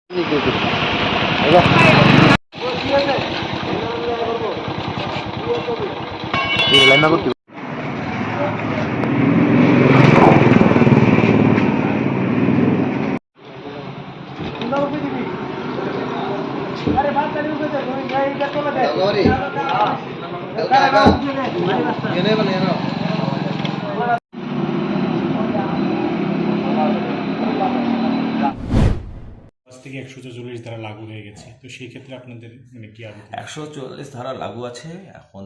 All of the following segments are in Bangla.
থেকে 144 ধারা লাগু হয়ে গেছে, তো সেই ক্ষেত্রে আপনাদের মানে কি আবেদন? 144 ধারা লাগু আছে এখন।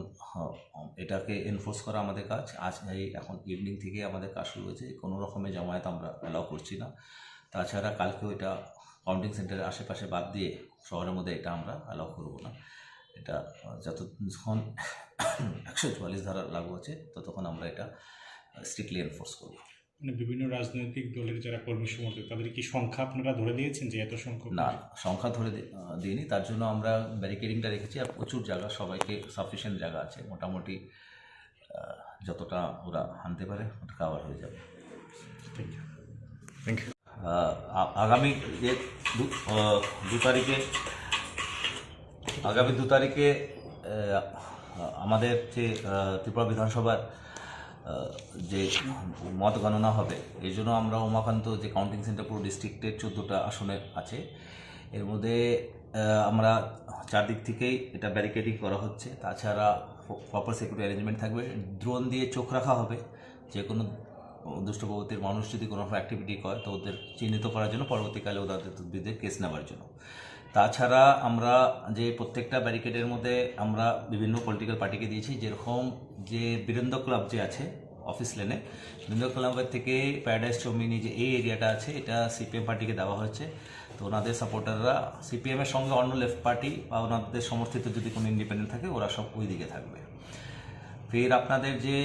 এটাকে এনফোর্স করা আমাদের কাজ। আজ এখন ইভিনিং থেকে আমাদের কাজ শুরু হয়েছে। কোনো রকমের জমায়েত আমরা অ্যালাউ করছি না। তাছাড়া কালকেও এটা কাউন্টিং সেন্টারের আশেপাশে বাদ দিয়ে শহরের মধ্যে এটা আমরা অ্যালাউ করবো না। এটা যতক্ষণ 144 ধারা লাগু আছে ততক্ষণ আমরা এটা স্ট্রিক্টলি এনফোর্স করবো। মানে বিভিন্ন রাজনৈতিক দলের যারা কর্মী সমর্থক তাদের কি সংখ্যা আপনারা ধরে দিয়েছেন যে এত সংখ্যক? না, সংখ্যা ধরে দিইনি। তার জন্য আমরা ব্যারিকেডিংটা রেখেছি। আর প্রচুর জায়গা, সবাইকে সাফিসিয়েন্ট জায়গা আছে। মোটামুটি যতটা ওরা আনতে পারে ওটা কাভার হয়ে যাবে। Thank you. আগামী যে 2 তারিখে আমাদের যে ত্রিপুরা বিধানসভার যে মত গণনা হবে, এই জন্য আমরা উমাকান্ত যে কাউন্টিং সেন্টার পুরো ডিস্ট্রিক্টের 14টা আসনে আছে। এর মধ্যে আমরা চারদিক থেকেই এটা ব্যারিকেডিং করা হচ্ছে। তাছাড়া প্রপার সিকিউরিটি অ্যারেঞ্জমেন্ট থাকবে। ড্রোন দিয়ে চোখ রাখা হবে। যে কোনো দুষ্ট প্রবৃত্তির মানুষ যদি কোনো অ্যাক্টিভিটি করে তো ওদের চিহ্নিত করার জন্য, পরবর্তীকালে ওদের বিরুদ্ধে কেস নেওয়ার জন্য। তাছাড়া আমরা যে প্রত্যেকটা ব্যারিকেডের মধ্যে আমরা বিভিন্ন পলিটিক্যাল পার্টিকে দিয়েছি। যেরকম যে বীরেন্দ্র ক্লাব যে আছে অফিস লেনে, বীরেন্দ্র ক্লাবের থেকে প্যারাডাইস চৌমিনি যে এই এরিয়াটা আছে, এটা সিপিএম পার্টিকে দেওয়া হয়েছে। তো ওনাদের সাপোর্টাররা সিপিএমের সঙ্গে অন্য লেফট পার্টি বা ওনাদের সমর্থিত যদি কোনো ইন্ডিপেন্ডেন্ট থাকে ওরা সব ওই দিকে থাকবে। ফের আপনাদের যে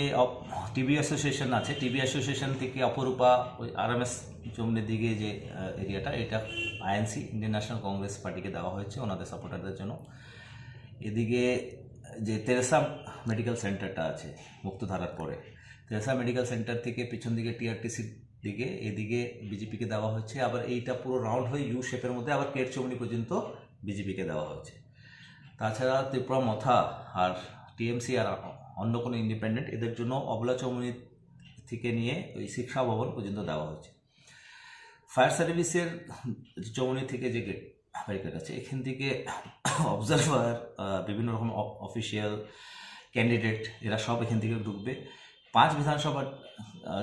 টিবি অ্যাসোসিয়েশন আছে, টিবি অ্যাসোসিয়েশন থেকে অপরূপা ওই আরএমএস চৌমনের দিকে যে এরিয়াটা, এটা আইএনসি ইন্ডিয়ান ন্যাশনাল কংগ্রেস পার্টিকে দেওয়া হয়েছে ওনাদের সাপোর্টারদের জন্য। এদিকে যে তেরেসা মেডিকেল সেন্টারটা আছে মুক্তধারার পরে, তেরেসা মেডিকেল সেন্টার থেকে পিছন দিকে টিআরটিসির দিকে এদিকে বিজেপিকে দেওয়া হচ্ছে। আবার এইটা পুরো রাউন্ড হয়ে ইউ শেপের মধ্যে আবার কের চৌমনি পর্যন্ত বিজেপিকে দেওয়া হচ্ছে। তাছাড়া ত্রিপুরা মথা আর টিএমসি আর অন্য কোনো ইন্ডিপেন্ডেন্ট এদের জন্য অবলা চৌমনি থেকে নিয়ে ওই শিক্ষা ভবন পর্যন্ত দেওয়া হচ্ছে। ফায়ার সার্ভিসের চৌমনি থেকে যে গেট ব্যারিকেড আছে, এখান থেকে অবজারভার, বিভিন্ন রকম অফিসিয়াল ক্যান্ডিডেট এরা সব এখান থেকে ঢুকবে। 5 বিধানসভার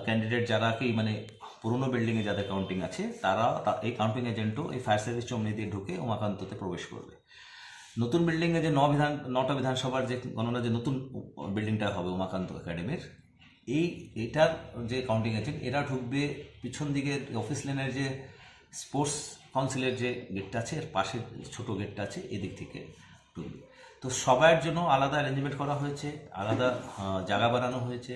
ক্যান্ডিডেট যারা কি মানে পুরনো বিল্ডিংয়ে যাদের কাউন্টিং আছে, তারা এই কাউন্টিং এজেন্টও এই ফায়ার সার্ভিস চৌমনি দিয়ে ঢুকে উমাকান্ততে প্রবেশ করবে। নতুন বিল্ডিংয়ে যে 9টা বিধানসভার যে গণনা যে নতুন বিল্ডিংটা হবে উমাকান্ত একাডেমির, এইটার যে কাউন্টিং এজেন্ট এরা ঢুকবে পিছন দিকে অফিস লেনের যে স্পোর্টস কাউন্সিলের যে গেটটা আছে, এর পাশে ছোটো গেটটা আছে, এদিক থেকে ঢুকবে। তো সবার জন্য আলাদা অ্যারেঞ্জমেন্ট করা হয়েছে, আলাদা জায়গা বানানো হয়েছে।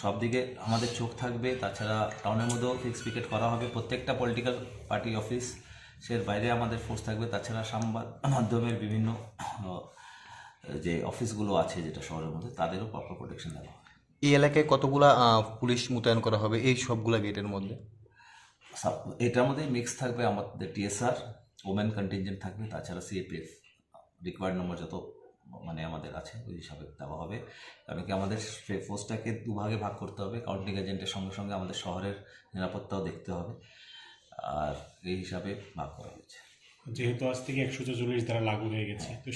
সব দিকে আমাদের চোখ থাকবে। তাছাড়া টাউনের মধ্যেও ফিক্স পিকেট করা হবে। প্রত্যেকটা পলিটিক্যাল পার্টি অফিস সের বাইরে আমাদের ফোর্স থাকবে। তাছাড়া সংবাদ মাধ্যমের বিভিন্ন যে অফিসগুলো আছে যেটা শহরের মধ্যে, তাদেরও প্রপার প্রোটেকশন দেওয়া হবে। এই এলাকায় কতগুলা পুলিশ মোতায়েন করা হবে এই সবগুলা গেটের মধ্যে? এটার মধ্যে মিক্স থাকবে আমাদের টিএসআর, ওমেন কন্টিনজেন্ট থাকবে। তাছাড়া সিএপিএফ রিকোয়ার্ড নম্বর যত মানে আমাদের আছে ওই হিসাবে দেওয়া হবে। কারণ কি আমাদের ফোর্সটাকে দুভাগে ভাগ করতে হবে। কাউন্টিং এজেন্টের সঙ্গে সঙ্গে আমাদের শহরের নিরাপত্তাও দেখতে হবে, আর এই হিসাবে ভাগ করা হয়েছে। যেহেতু আজ থেকে 144 ধারা লাগু হয়ে গেছে, তো